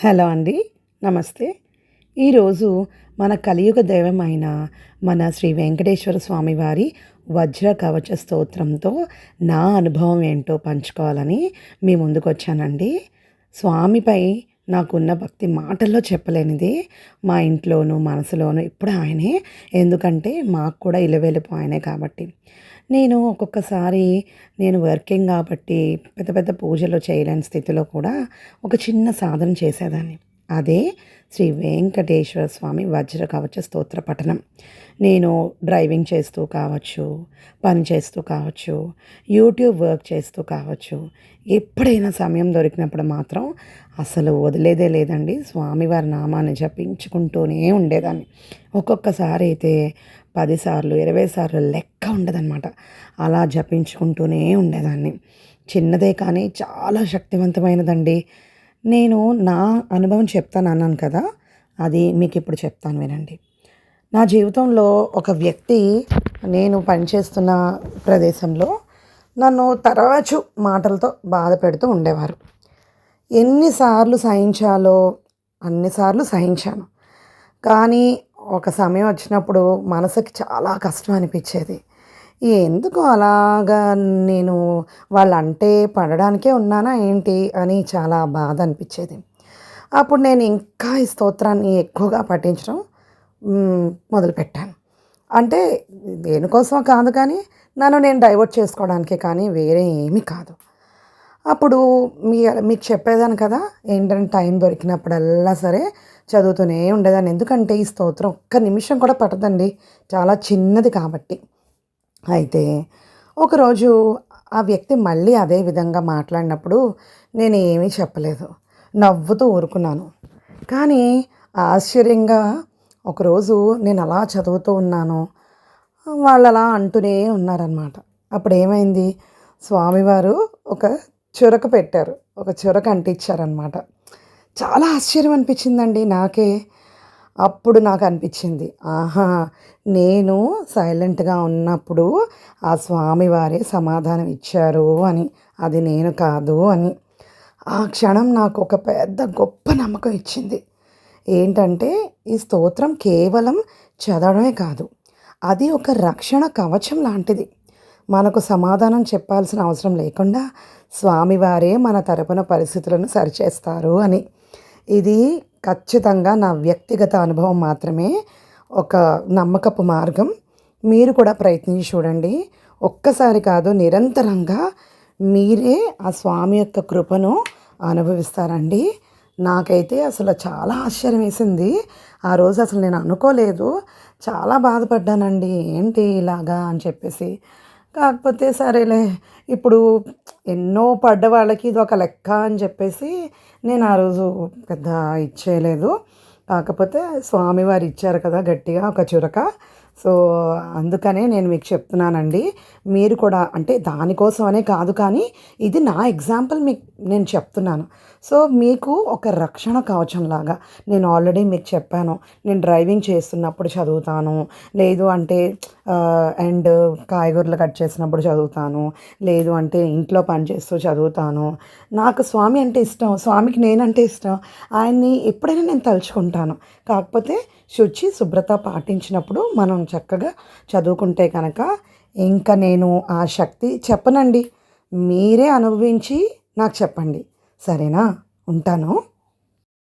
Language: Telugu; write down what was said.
హలో అండి. నమస్తే. ఈరోజు మన కలియుగ దైవమైన మన శ్రీ వెంకటేశ్వర స్వామి వారి వజ్ర కవచ స్తోత్రంతో నా అనుభవం ఏంటో పంచుకోవాలని మీ ముందుకొచ్చానండి. స్వామిపై నాకున్న భక్తి మాటల్లో చెప్పలేనిది. మా ఇంట్లోనూ, మనసులోనూ ఎప్పుడు ఆయనే. ఎందుకంటే మాకు కూడా ఇలవెల్పు ఆయనే కాబట్టి. ఒక్కొక్కసారి నేను వర్కింగ్ కాబట్టి పెద్ద పెద్ద పూజలు చేయలేని స్థితిలో కూడా ఒక చిన్న సాధన చేసేదాన్ని. అదే శ్రీ వెంకటేశ్వర స్వామి వజ్ర కవచ స్తోత్ర పఠనం. నేను డ్రైవింగ్ చేస్తూ కావచ్చు, పని చేస్తూ కావచ్చు, యూట్యూబ్ వర్క్ చేస్తూ కావచ్చు, ఎప్పుడైనా సమయం దొరికినప్పుడు మాత్రం అసలు వదిలేదే లేదండి. స్వామివారి నామాన్ని జపించుకుంటూనే ఉండేదాన్ని. ఒక్కొక్కసారి అయితే 10 సార్లు, 20 సార్లు లెక్క ఉండదనమాట. అలా జపించుకుంటూనే ఉండేదాన్ని. చిన్నదే కానీ చాలా శక్తివంతమైనదండి. నేను నా అనుభవం చెప్తానన్నాను కదా! అది మీకిప్పుడు చెప్తాను వినండి. నా జీవితంలో ఒక వ్యక్తి నేను పనిచేస్తున్న ప్రదేశంలో నన్ను తరచు మాటలతో బాధ పెడుతూ ఉండేవారు. ఎన్నిసార్లు సహించాలో అన్నిసార్లు సహించాను. కానీ ఒక సమయం వచ్చినప్పుడు మనసుకి చాలా కష్టం అనిపించేది. ఎందుకు అలాగా నేను వాళ్ళంటే పడడానికే ఉన్నానా ఏంటి అని చాలా బాధ అనిపించేది. అప్పుడు నేను ఇంకా ఈ స్తోత్రాన్ని ఎక్కువగా పఠించడం మొదలుపెట్టాను. అంటే దేనికోసమో కాదు కానీ నన్ను నేను డైవర్ట్ చేసుకోవడానికే కానీ వేరే ఏమీ కాదు. అప్పుడు మీకు చెప్పేదాన్ని కదా! ఏంటంటే టైం దొరికినప్పుడల్లా సరే చదువుతూనే ఉండేదాన్ని. ఎందుకంటే ఈ స్తోత్రం ఒక్క నిమిషం కూడా పట్టదండి. చాలా చిన్నది కాబట్టి. అయితే ఒకరోజు ఆ వ్యక్తి మళ్ళీ అదే విధంగా మాట్లాడినప్పుడు నేను ఏమీ చెప్పలేదు. నవ్వుతూ ఊరుకున్నాను. కానీ ఆశ్చర్యంగా ఒకరోజు నేను అలా చదువుతూ ఉన్నాను. వాళ్ళు అలా అంటూనే ఉన్నారనమాట. అప్పుడేమైంది, స్వామివారు ఒక చురక పెట్టారు. ఒక చురక అంటించారనమాట. చాలా ఆశ్చర్యం అనిపించిందండి నాకే. అప్పుడు నాకు అనిపించింది, ఆహా! నేను సైలెంట్గా ఉన్నప్పుడు ఆ స్వామివారే సమాధానం ఇచ్చారు అని. అది నేను కాదు అని. ఆ క్షణం నాకు ఒక పెద్ద గొప్ప నమ్మకం ఇచ్చింది. ఏంటంటే ఈ స్తోత్రం కేవలం చదవడమే కాదు, అది ఒక రక్షణ కవచం లాంటిది. మనకు సమాధానం చెప్పాల్సిన అవసరం లేకుండా స్వామివారే మన తరపున పరిస్థితులను సరిచేస్తారు అని. ఇది ఖచ్చితంగా నా వ్యక్తిగత అనుభవం మాత్రమే. ఒక నమ్మకపు మార్గం. మీరు కూడా ప్రయత్నించి చూడండి. ఒక్కసారి కాదు, నిరంతరంగా మీరే ఆ స్వామి యొక్క కృపను అనుభవిస్తారండి. నాకైతే అసలు చాలా ఆశ్చర్యం వేసింది. ఆ రోజు అసలు నేను అనుకోలేదు. చాలా బాధపడ్డానండి. ఏంటి ఇలాగా అని చెప్పేసి. కాకపోతే సరేలే, ఇప్పుడు ఎన్నో పడ్డ వాళ్ళకి ఇది ఒక లెక్క అని చెప్పేసి నేను ఆ రోజు పెద్ద ఇచ్చేయలేదు. కాకపోతే స్వామివారు ఇచ్చారు కదా గట్టిగా ఒక చురక. సో అందుకనే నేను మీకు చెప్తున్నానండి. మీరు కూడా అంటే దానికోసం అనే కాదు కానీ ఇది నా ఎగ్జాంపుల్ నేను చెప్తున్నాను. సో మీకు ఒక రక్షణ కవచంలాగా. నేను ఆల్రెడీ మీకు చెప్పాను. నేను డ్రైవింగ్ చేస్తున్నప్పుడు చదువుతాను. లేదు అంటే అండ్ కాయగూరలు కట్ చేసినప్పుడు చదువుతాను. లేదు అంటే ఇంట్లో పని చేస్తూ చదువుతాను. నాకు స్వామి అంటే ఇష్టం. స్వామికి నేనంటే ఇష్టం. ఆయన్ని ఎప్పుడైనా నేను తలుచుకుంటాను. కాకపోతే శుచి, శుభ్రత పాటించినప్పుడు మనం చక్కగా చదువుకుంటే కనుక ఇంకా నేను ఆ శక్తి చెప్పనండి. మీరే అనుభవించి నాకు చెప్పండి. సరేనా? ఉంటాను.